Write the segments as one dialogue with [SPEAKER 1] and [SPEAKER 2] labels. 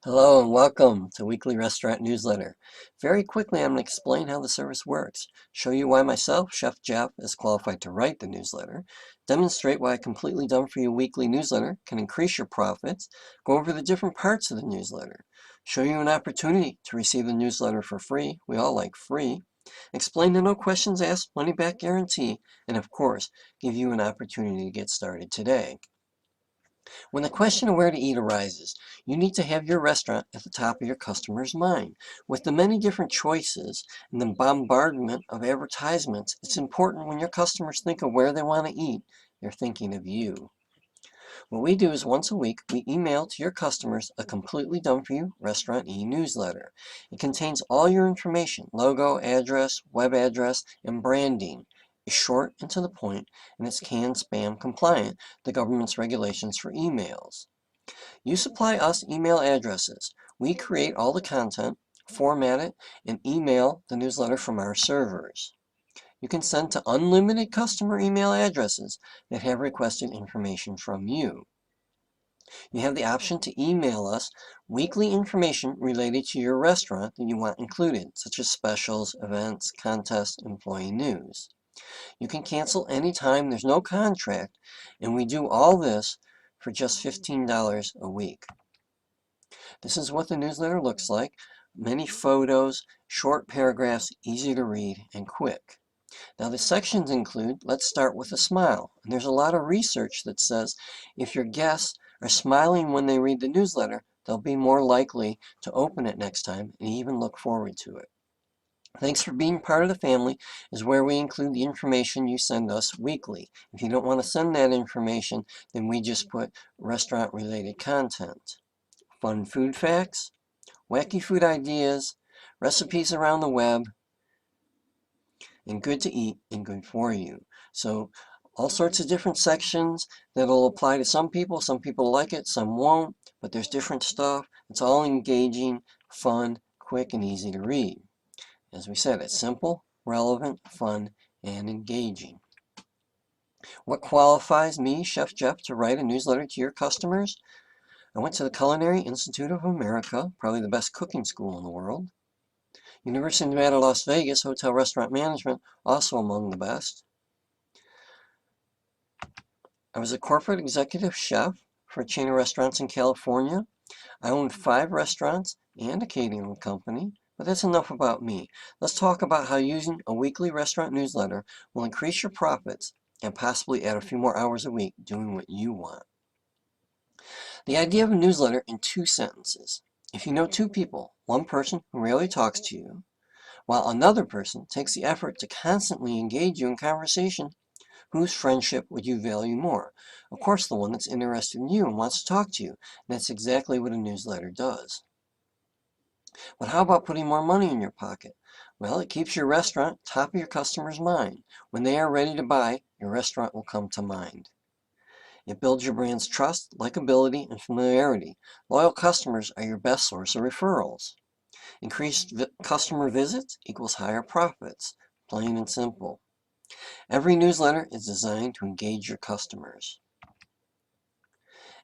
[SPEAKER 1] Hello and welcome to Weekly Restaurant Newsletter. Very quickly, I'm going to explain how the service works, show you why myself, Chef Jeff, is qualified to write the newsletter, demonstrate why a completely done-for-you weekly newsletter can increase your profits, go over the different parts of the newsletter, show you an opportunity to receive the newsletter for free. We all like free. Explain the no questions asked money-back guarantee, and of course, give you an opportunity to get started today. When the question of where to eat arises, you need to have your restaurant at the top of your customer's mind. With the many different choices and the bombardment of advertisements, it's important when your customers think of where they want to eat, they're thinking of you. What we do is once a week, we email to your customers a completely done for you restaurant e-newsletter. It contains all your information, logo, address, web address, and branding. It's short and to the point, and it's CAN spam compliant, the government's regulations for emails. You supply us email addresses. We create all the content, format it, and email the newsletter from our servers. You can send to unlimited customer email addresses that have requested information from you. You have the option to email us weekly information related to your restaurant that you want included, such as specials, events, contests, employee news. You can cancel anytime, there's no contract, and we do all this for just $15 a week. This is what the newsletter looks like. Many photos, short paragraphs, easy to read, and quick. Now the sections include, let's start with a smile. And there's a lot of research that says if your guests are smiling when they read the newsletter, they'll be more likely to open it next time and even look forward to it. Thanks for being part of the family is where we include the information you send us weekly. If you don't want to send that information, then we just put restaurant related content. Fun food facts, wacky food ideas, recipes around the web, and good to eat and good for you. So all sorts of different sections that'll apply to some people like it, some won't, but there's different stuff. It's all engaging, fun, quick, and easy to read. As we said, it's simple, relevant, fun, and engaging. What qualifies me, Chef Jeff, to write a newsletter to your customers? I went to the Culinary Institute of America, probably the best cooking school in the world. University of Nevada, Las Vegas, Hotel Restaurant Management, also among the best. I was a corporate executive chef for a chain of restaurants in California. I owned 5 restaurants and a catering company, but that's enough about me. Let's talk about how using a weekly restaurant newsletter will increase your profits and possibly add a few more hours a week doing what you want. The idea of a newsletter in 2 sentences. If you know 2 people, one person who rarely talks to you, while another person takes the effort to constantly engage you in conversation, whose friendship would you value more? Of course, the one that's interested in you and wants to talk to you. And that's exactly what a newsletter does. But how about putting more money in your pocket? Well, it keeps your restaurant top of your customer's mind. When they are ready to buy, your restaurant will come to mind. It builds your brand's trust, likability, and familiarity. Loyal customers are your best source of referrals. Increased customer visits equals higher profits, plain and simple. Every newsletter is designed to engage your customers,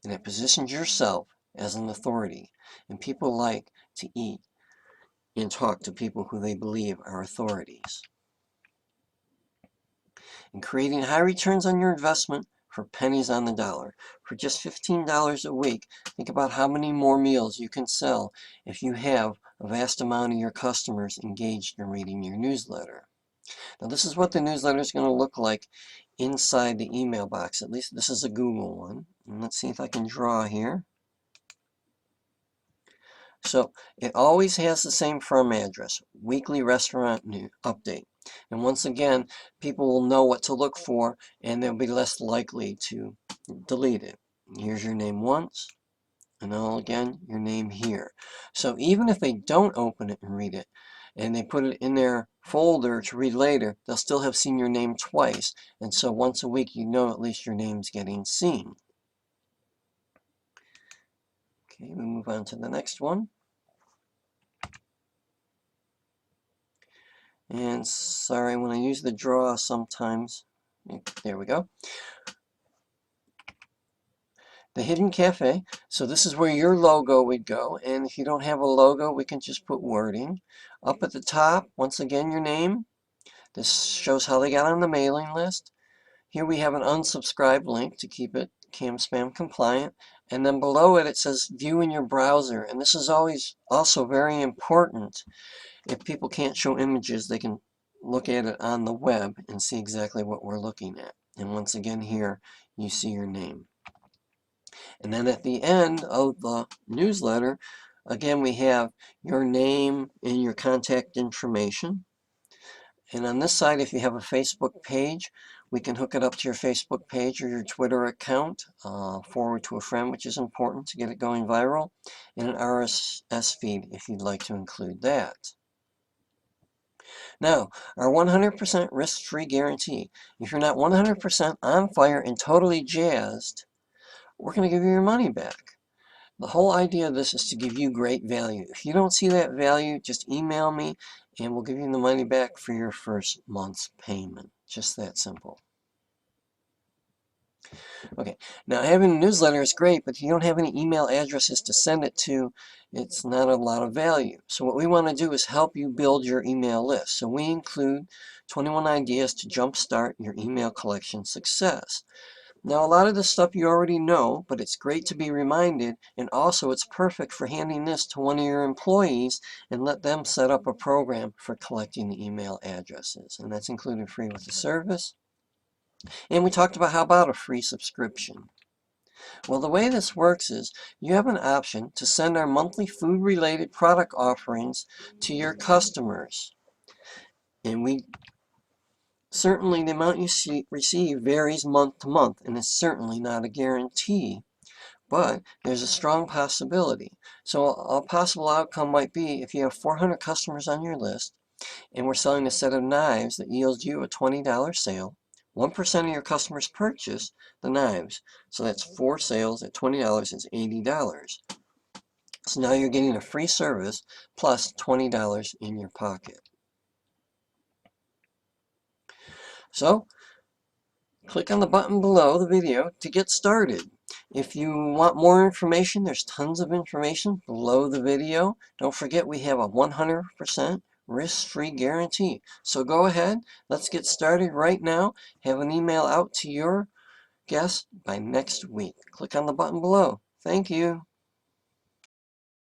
[SPEAKER 1] and it positions yourself as an authority, and people like to eat and talk to people who they believe are authorities. And creating high returns on your investment for pennies on the dollar. For just $15 a week, think about how many more meals you can sell if you have a vast amount of your customers engaged in reading your newsletter. Now this is what the newsletter is going to look like inside the email box. At least this is a Google one. And let's see if I can draw here. So it always has the same firm address, weekly restaurant new update. And once again, people will know what to look for and they'll be less likely to delete it. Here's your name once, and now again, your name here. So even if they don't open it and read it, and they put it in their folder to read later, they'll still have seen your name twice. And so once a week, you know at least your name's getting seen. Okay, we move on to the next one. And sorry, when I use the draw sometimes, there we go. the hidden cafe. So this is where your logo would go. And if you don't have a logo, we can just put wording. Up at the top, once again, your name. This shows how they got on the mailing list. Here we have an unsubscribe link to keep it CAN spam compliant. And then below it, it says view in your browser. And this is always also very important. If people can't show images, they can look at it on the web and see exactly what we're looking at. And once again here, you see your name. And then at the end of the newsletter, again, we have your name and your contact information. And on this side, if you have a Facebook page, we can hook it up to your Facebook page or your Twitter account, forward to a friend, which is important to get it going viral, and an RSS feed if you'd like to include that. Now, our 100% risk-free guarantee. If you're not 100% on fire and totally jazzed, we're going to give you your money back. The whole idea of this is to give you great value. If you don't see that value, just email me and we'll give you the money back for your first month's payment. Just that simple. Okay, now having a newsletter is great, but if you don't have any email addresses to send it to, it's not a lot of value. So what we want to do is help you build your email list. So we include 21 ideas to jumpstart your email collection success. Now, a lot of this stuff you already know, but it's great to be reminded, and also it's perfect for handing this to one of your employees and let them set up a program for collecting the email addresses. And that's included free with the service. And we talked about how about a free subscription. Well, the way this works is you have an option to send our monthly food-related product offerings to your customers. And certainly the amount you receive varies month to month, and it's certainly not a guarantee, but there's a strong possibility. So a possible outcome might be if you have 400 customers on your list, and we're selling a set of knives that yields you a $20 sale, 1% of your customers purchase the knives. So that's 4 sales at $20 is $80. So now you're getting a free service plus $20 in your pocket. So click on the button below the video to get started. If you want more information, there's tons of information below the video. Don't forget we have a 100% risk-free guarantee. So go ahead, let's get started right now. Have an email out to your guests by next week. Click on the button below. Thank you.